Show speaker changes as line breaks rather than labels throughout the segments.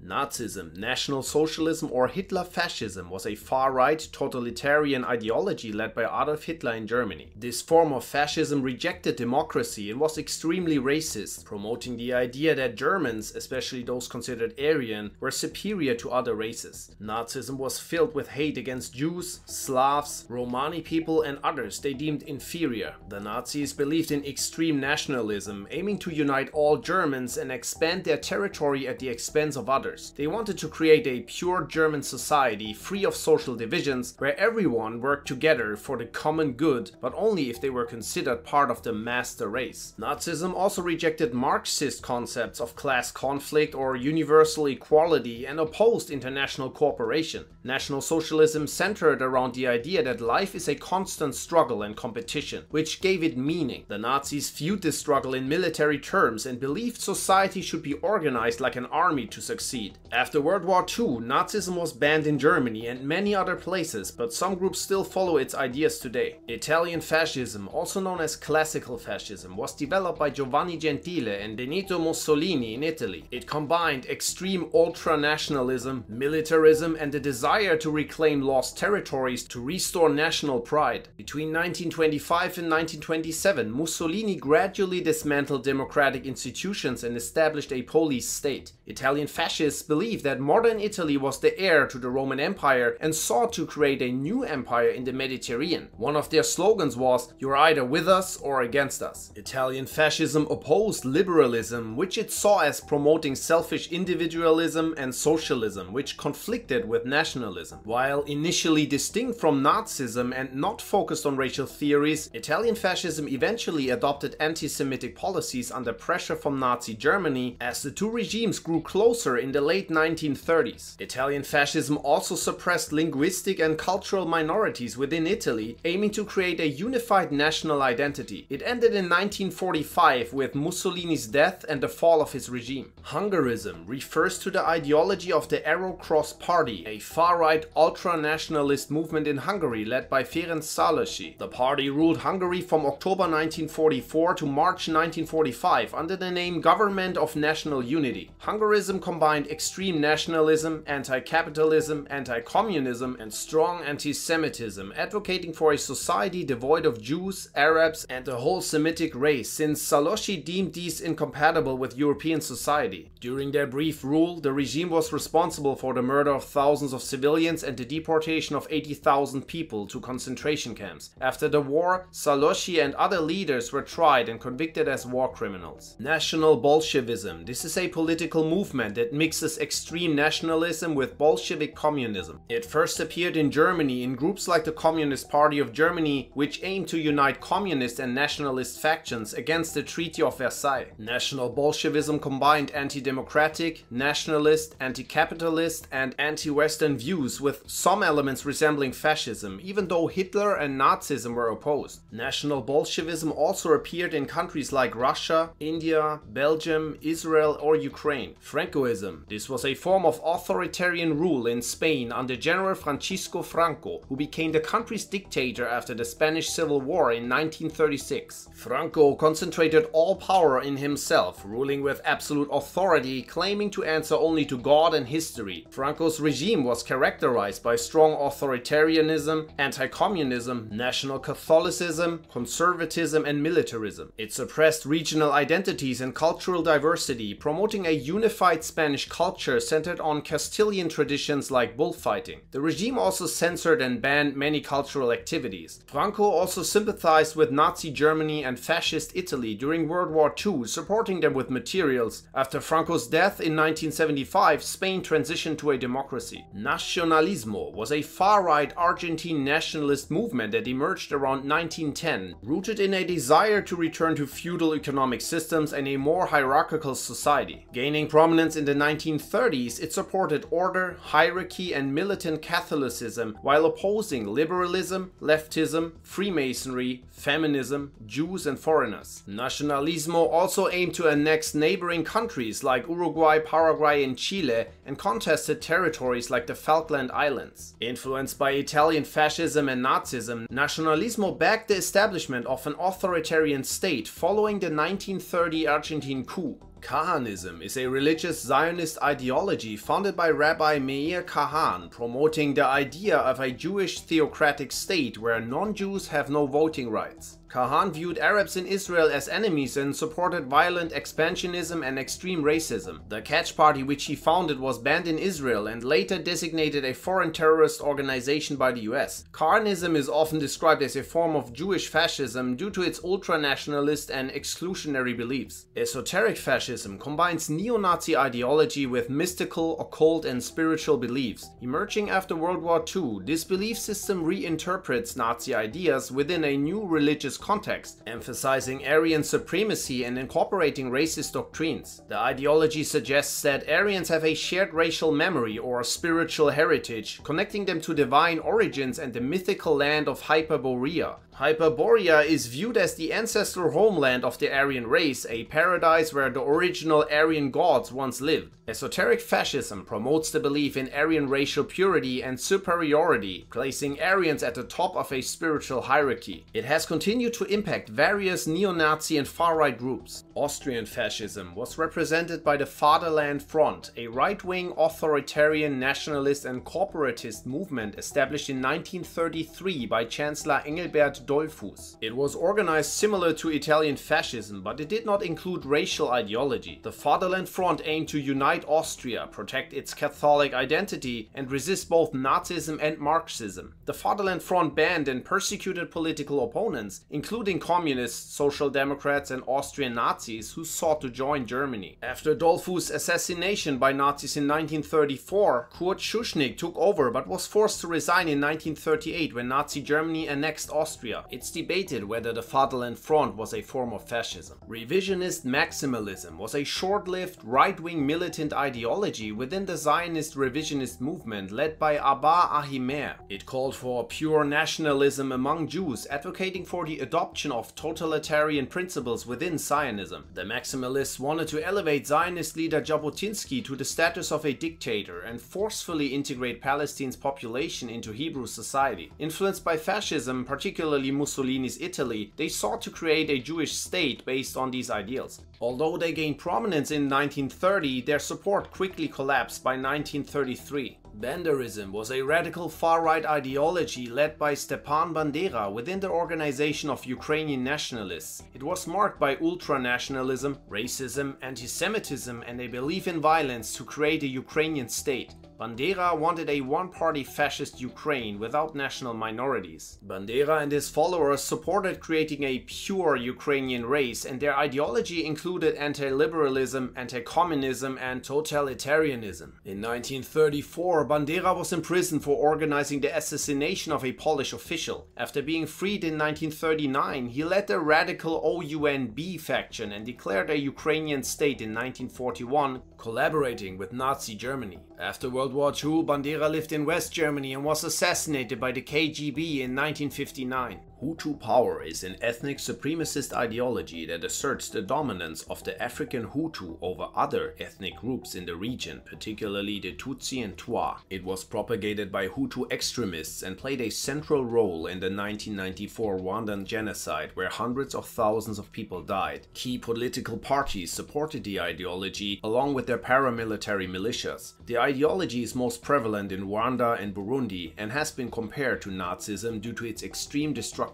Nazism, National Socialism or Hitler Fascism was a far-right totalitarian ideology led by Adolf Hitler in Germany. This form of fascism rejected democracy and was extremely racist, promoting the idea that Germans, especially those considered Aryan, were superior to other races. Nazism was filled with hate against Jews, Slavs, Romani people and others they deemed inferior. The Nazis believed in extreme nationalism, aiming to unite all Germans and expand their territory at the expense of others. They wanted to create a pure German society free of social divisions, where everyone worked together for the common good, but only if they were considered part of the master race. Nazism also rejected Marxist concepts of class conflict or universal equality and opposed international cooperation. National Socialism centered around the idea that life is a constant struggle and competition, which gave it meaning. The Nazis viewed this struggle in military terms and believed society should be organized like an army to succeed. After World War II, Nazism was banned in Germany and many other places, but some groups still follow its ideas today. Italian Fascism, also known as Classical Fascism, was developed by Giovanni Gentile and Benito Mussolini in Italy. It combined extreme ultra-nationalism, militarism and the desire to reclaim lost territories to restore national pride. Between 1925 and 1927, Mussolini gradually dismantled democratic institutions and established a police state. Italian fascists believed that modern Italy was the heir to the Roman Empire and sought to create a new empire in the Mediterranean. One of their slogans was, "You're either with us or against us." Italian fascism opposed liberalism, which it saw as promoting selfish individualism, and socialism, which conflicted with nationalism. While initially distinct from Nazism and not focused on racial theories, Italian fascism eventually adopted anti-Semitic policies under pressure from Nazi Germany as the two regimes grew closer in the late 1930s. Italian fascism also suppressed linguistic and cultural minorities within Italy, aiming to create a unified national identity. It ended in 1945 with Mussolini's death and the fall of his regime. Hungarism refers to the ideology of the Arrow Cross Party, a far-right ultra-nationalist movement in Hungary led by Ferenc Szálasi. The party ruled Hungary from October 1944 to March 1945 under the name Government of National Unity. Hungarism combined extreme nationalism, anti-capitalism, anti-communism, and strong anti-Semitism, advocating for a society devoid of Jews, Arabs, and the whole Semitic race, since Szálasi deemed these incompatible with European society. During their brief rule, the regime was responsible for the murder of thousands of civilians and the deportation of 80,000 people to concentration camps. After the war, Szálasi and other leaders were tried and convicted as war criminals. National Bolshevism. This is a political movement that mixes extreme nationalism with Bolshevik communism. It first appeared in Germany in groups like the Communist Party of Germany, which aimed to unite communist and nationalist factions against the Treaty of Versailles. National Bolshevism combined anti-democratic, nationalist, anti-capitalist, and anti-Western views with some elements resembling fascism, even though Hitler and Nazism were opposed. National Bolshevism also appeared in countries like Russia, India, Belgium, Israel, or Ukraine. Francoism. This was a form of authoritarian rule in Spain under General Francisco Franco, who became the country's dictator after the Spanish Civil War in 1936. Franco concentrated all power in himself, ruling with absolute authority, claiming to answer only to God and history. Franco's regime was characterized by strong authoritarianism, anti-communism, national Catholicism, conservatism, and militarism. It suppressed regional identities and cultural diversity, promoting a unified Spanish culture centered on Castilian traditions like bullfighting. The regime also censored and banned many cultural activities. Franco also sympathized with Nazi Germany and Fascist Italy during World War II, supporting them with materials. After Franco's death in 1975, Spain transitioned to a democracy. Nacionalismo was a far-right Argentine nationalist movement that emerged around 1910, rooted in a desire to return to feudal economic systems and a more hierarchical society. Gaining prominence in the 1930s, it supported order, hierarchy, and militant Catholicism while opposing liberalism, leftism, Freemasonry, feminism, Jews, and foreigners. Nacionalismo also aimed to annex neighboring countries like Uruguay, Paraguay, and Chile, and contested territories like the Falkland Islands. Influenced by Italian fascism and Nazism, Nacionalismo backed the establishment of an authoritarian state following the 1930 Argentine coup. Kahanism is a religious Zionist ideology founded by Rabbi Meir Kahan, promoting the idea of a Jewish theocratic state where non-Jews have no voting rights. Kahan viewed Arabs in Israel as enemies and supported violent expansionism and extreme racism. The Catch Party, which he founded, was banned in Israel and later designated a foreign terrorist organization by the US. Kahanism is often described as a form of Jewish fascism due to its ultra-nationalist and exclusionary beliefs. Esoteric Fascism combines neo-Nazi ideology with mystical, occult and spiritual beliefs. Emerging after World War II, this belief system reinterprets Nazi ideas within a new religious context, emphasizing Aryan supremacy and incorporating racist doctrines. The ideology suggests that Aryans have a shared racial memory or spiritual heritage, connecting them to divine origins and the mythical land of Hyperborea. Hyperborea is viewed as the ancestral homeland of the Aryan race, a paradise where the original Aryan gods once lived. Esoteric Fascism promotes the belief in Aryan racial purity and superiority, placing Aryans at the top of a spiritual hierarchy. It has continued to impact various neo-Nazi and far-right groups. Austrian Fascism was represented by the Fatherland Front, a right-wing authoritarian nationalist and corporatist movement established in 1933 by Chancellor Engelbert Dollfuss. It was organized similar to Italian fascism, but it did not include racial ideology. The Fatherland Front aimed to unite Austria, protect its Catholic identity, and resist both Nazism and Marxism. The Fatherland Front banned and persecuted political opponents, including communists, social democrats, and Austrian Nazis who sought to join Germany. After Dollfuss' assassination by Nazis in 1934, Kurt Schuschnigg took over but was forced to resign in 1938 when Nazi Germany annexed Austria. It's debated whether the Fatherland Front was a form of fascism. Revisionist Maximalism was a short-lived, right-wing militant ideology within the Zionist revisionist movement led by Abba Ahimer. It called for pure nationalism among Jews, advocating for the adoption of totalitarian principles within Zionism. The Maximalists wanted to elevate Zionist leader Jabotinsky to the status of a dictator and forcefully integrate Palestine's population into Hebrew society. Influenced by fascism, particularly Mussolini's Italy, they sought to create a Jewish state based on these ideals. Although they gained prominence in 1930, their support quickly collapsed by 1933. Banderism was a radical far-right ideology led by Stepan Bandera within the organization of Ukrainian nationalists. It was marked by ultra-nationalism, racism, anti-Semitism, and a belief in violence to create a Ukrainian state. Bandera wanted a one-party fascist Ukraine without national minorities. Bandera and his followers supported creating a pure Ukrainian race, and their ideology included anti-liberalism, anti-communism, and totalitarianism. In 1934, Bandera was imprisoned for organizing the assassination of a Polish official. After being freed in 1939, he led the radical OUNB faction and declared a Ukrainian state in 1941, collaborating with Nazi Germany. After World War II, Bandera lived in West Germany and was assassinated by the KGB in 1959. Hutu Power is an ethnic supremacist ideology that asserts the dominance of the African Hutu over other ethnic groups in the region, particularly the Tutsi and Twa. It was propagated by Hutu extremists and played a central role in the 1994 Rwandan genocide, where hundreds of thousands of people died. Key political parties supported the ideology along with their paramilitary militias. The ideology is most prevalent in Rwanda and Burundi and has been compared to Nazism due to its extreme destructiveness.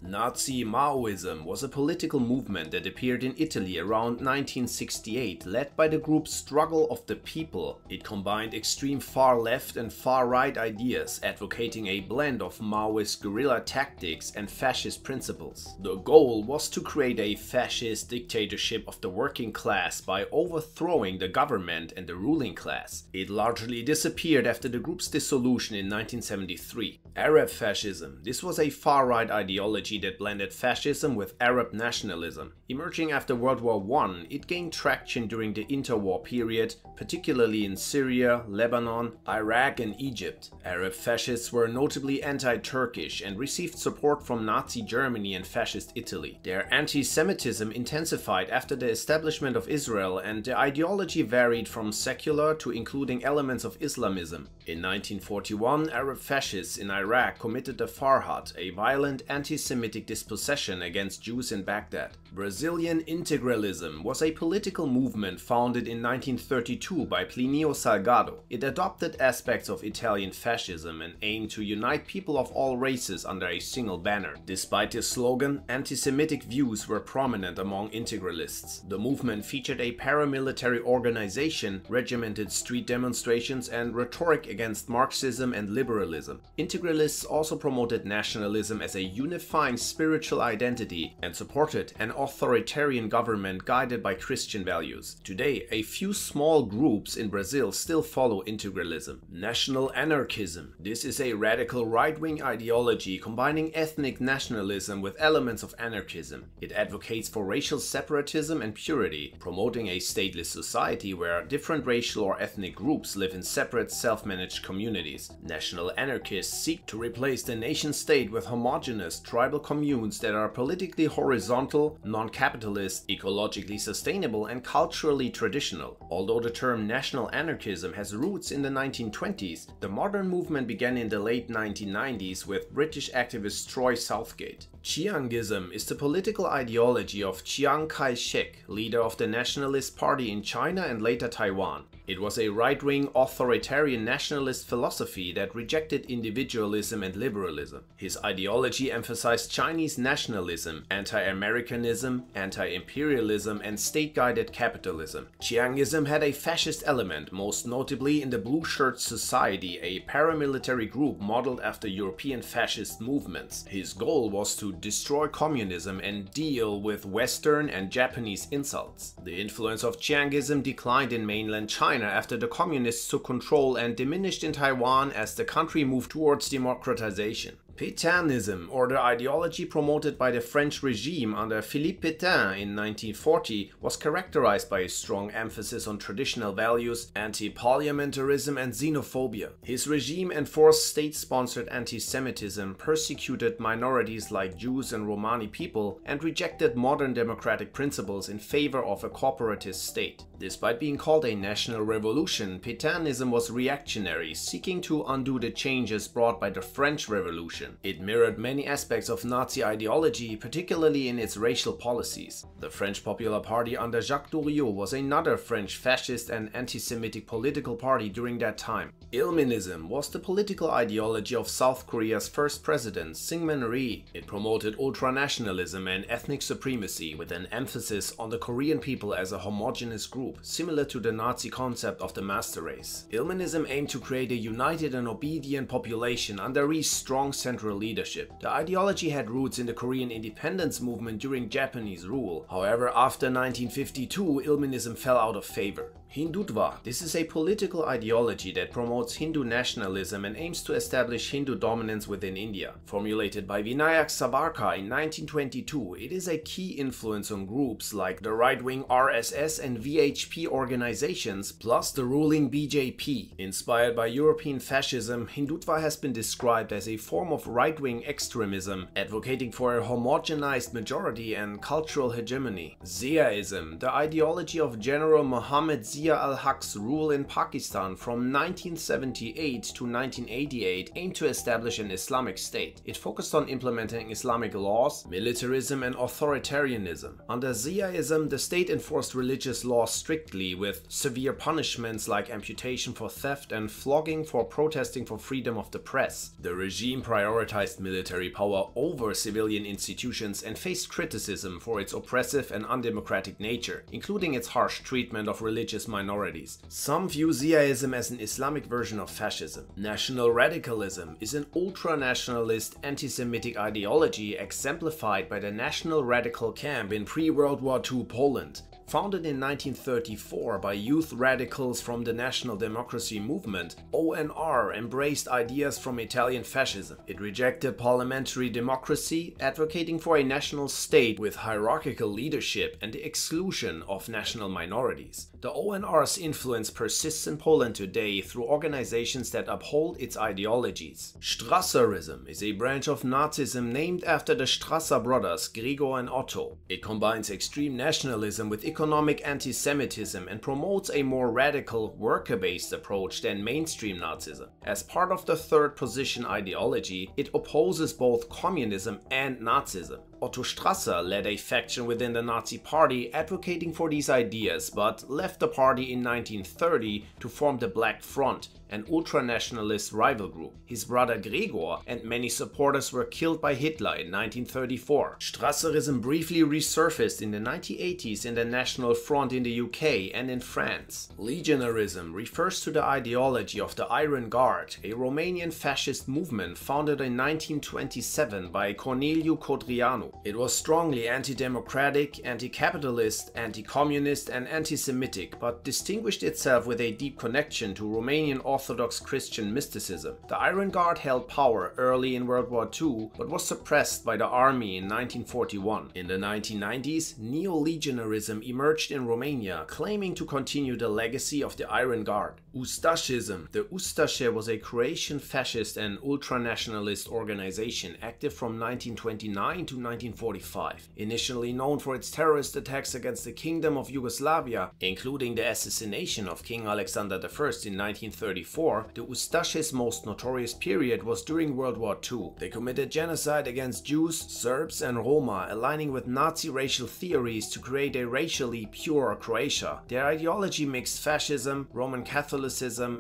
Nazi-Maoism was a political movement that appeared in Italy around 1968, led by the group Struggle of the People. It combined extreme far-left and far-right ideas, advocating a blend of Maoist guerrilla tactics and fascist principles. The goal was to create a fascist dictatorship of the working class by overthrowing the government and the ruling class. It largely disappeared after the group's dissolution in 1973. Arab fascism. This was a far-right ideology that blended fascism with Arab nationalism. Emerging after World War I, it gained traction during the interwar period, particularly in Syria, Lebanon, Iraq and Egypt. Arab fascists were notably anti-Turkish and received support from Nazi Germany and fascist Italy. Their anti-Semitism intensified after the establishment of Israel, and the ideology varied from secular to including elements of Islamism. In 1941, Arab fascists in Iraq committed the Farhad, a violent violent anti-Semitic dispossession against Jews in Baghdad. Brazilian Integralism was a political movement founded in 1932 by Plínio Salgado. It adopted aspects of Italian fascism and aimed to unite people of all races under a single banner. Despite his slogan, anti-Semitic views were prominent among integralists. The movement featured a paramilitary organization, regimented street demonstrations, and rhetoric against Marxism and liberalism. Integralists also promoted nationalism as a unifying spiritual identity and supported an authoritarian government guided by Christian values. Today, a few small groups in Brazil still follow integralism. National-Anarchism. This is a radical right-wing ideology combining ethnic nationalism with elements of anarchism. It advocates for racial separatism and purity, promoting a stateless society where different racial or ethnic groups live in separate self-managed communities. National anarchists seek to replace the nation-state with homogeneous tribal communes that are politically horizontal, non-capitalist, ecologically sustainable, and culturally traditional. Although the term national anarchism has roots in the 1920s, the modern movement began in the late 1990s with British activist Troy Southgate. Chiangism is the political ideology of Chiang Kai-shek, leader of the Nationalist Party in China and later Taiwan. It was a right-wing authoritarian nationalist philosophy that rejected individualism and liberalism. His ideology emphasized Chinese nationalism, anti-Americanism, anti-imperialism, and state-guided capitalism. Chiangism had a fascist element, most notably in the Blue Shirt Society, a paramilitary group modeled after European fascist movements. His goal was to destroy communism and deal with Western and Japanese insults. The influence of Chiangism declined in mainland China after the communists took control and diminished in Taiwan as the country moved towards democratization. Pétainism, or the ideology promoted by the French regime under Philippe Pétain in 1940, was characterized by a strong emphasis on traditional values, anti-parliamentarism, and xenophobia. His regime enforced state-sponsored anti-Semitism, persecuted minorities like Jews and Romani people, and rejected modern democratic principles in favor of a corporatist state. Despite being called a national revolution, Pétainism was reactionary, seeking to undo the changes brought by the French Revolution. It mirrored many aspects of Nazi ideology, particularly in its racial policies. The French Popular Party under Jacques Doriot was another French fascist and anti-Semitic political party during that time. Ilminism was the political ideology of South Korea's first president, Syngman Rhee. It promoted ultranationalism and ethnic supremacy with an emphasis on the Korean people as a homogeneous group, similar to the Nazi concept of the master race. Ilminism aimed to create a united and obedient population under Rhee's strong central leadership. The ideology had roots in the Korean independence movement during Japanese rule. However, after 1952, Ilminism fell out of favor. Hindutva. This is a political ideology that promotes Hindu nationalism and aims to establish Hindu dominance within India. Formulated by Vinayak Savarkar in 1922, it is a key influence on groups like the right-wing RSS and VHP organizations, plus the ruling BJP. Inspired by European fascism, Hindutva has been described as a form of right-wing extremism, advocating for a homogenized majority and cultural hegemony. Ziaism, the ideology of General Muhammad Zia al-Haq's rule in Pakistan from 1978 to 1988, aimed to establish an Islamic state. It focused on implementing Islamic laws, militarism, and authoritarianism. Under Ziaism, the state enforced religious laws strictly, with severe punishments like amputation for theft and flogging for protesting for freedom of the press. The regime prioritized military power over civilian institutions and faced criticism for its oppressive and undemocratic nature, including its harsh treatment of religious minorities. Some view Ziaism as an Islamic version of fascism. National Radicalism is an ultra-nationalist anti-Semitic ideology exemplified by the National Radical Camp in pre-World War II Poland. Founded in 1934 by youth radicals from the National Democracy Movement, ONR embraced ideas from Italian fascism. It rejected parliamentary democracy, advocating for a national state with hierarchical leadership and the exclusion of national minorities. The ONR's influence persists in Poland today through organizations that uphold its ideologies. Strasserism is a branch of Nazism named after the Strasser brothers Gregor and Otto. It combines extreme nationalism with economic anti-Semitism and promotes a more radical, worker-based approach than mainstream Nazism. As part of the third position ideology, it opposes both communism and Nazism. Otto Strasser led a faction within the Nazi Party advocating for these ideas, but left the party in 1930 to form the Black Front, an ultranationalist rival group. His brother Gregor and many supporters were killed by Hitler in 1934. Strasserism briefly resurfaced in the 1980s in the National Front in the UK and in France. Legionarism refers to the ideology of the Iron Guard, a Romanian fascist movement founded in 1927 by Corneliu Codreanu. It was strongly anti-democratic, anti-capitalist, anti-communist and anti-Semitic, but distinguished itself with a deep connection to Romanian Orthodox Christian mysticism. The Iron Guard held power early in World War II, but was suppressed by the army in 1941. In the 1990s, neo-legionarism emerged in Romania, claiming to continue the legacy of the Iron Guard. Ustašism. The Ustaše was a Croatian fascist and ultranationalist organization active from 1929 to 1945. Initially known for its terrorist attacks against the Kingdom of Yugoslavia, including the assassination of King Alexander I in 1934, the Ustašes' most notorious period was during World War II. They committed genocide against Jews, Serbs and Roma, aligning with Nazi racial theories to create a racially pure Croatia. Their ideology mixed fascism, Roman Catholicism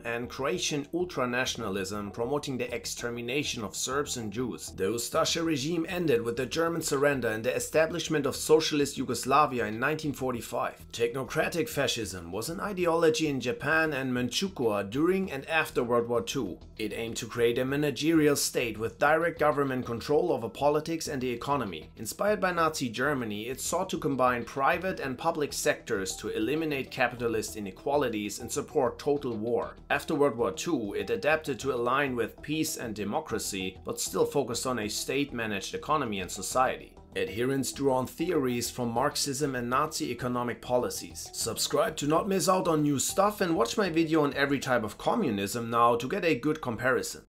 and Croatian ultranationalism, promoting the extermination of Serbs and Jews. The Ustaše regime ended with the German surrender and the establishment of Socialist Yugoslavia in 1945. Technocratic Fascism was an ideology in Japan and Manchukuo during and after World War II. It aimed to create a managerial state with direct government control over politics and the economy. Inspired by Nazi Germany, it sought to combine private and public sectors to eliminate capitalist inequalities and support total war. After World War II, it adapted to align with peace and democracy, but still focused on a state-managed economy and society. Adherents drew on theories from Marxism and Nazi economic policies. Subscribe to not miss out on new stuff and watch my video on every type of communism now to get a good comparison.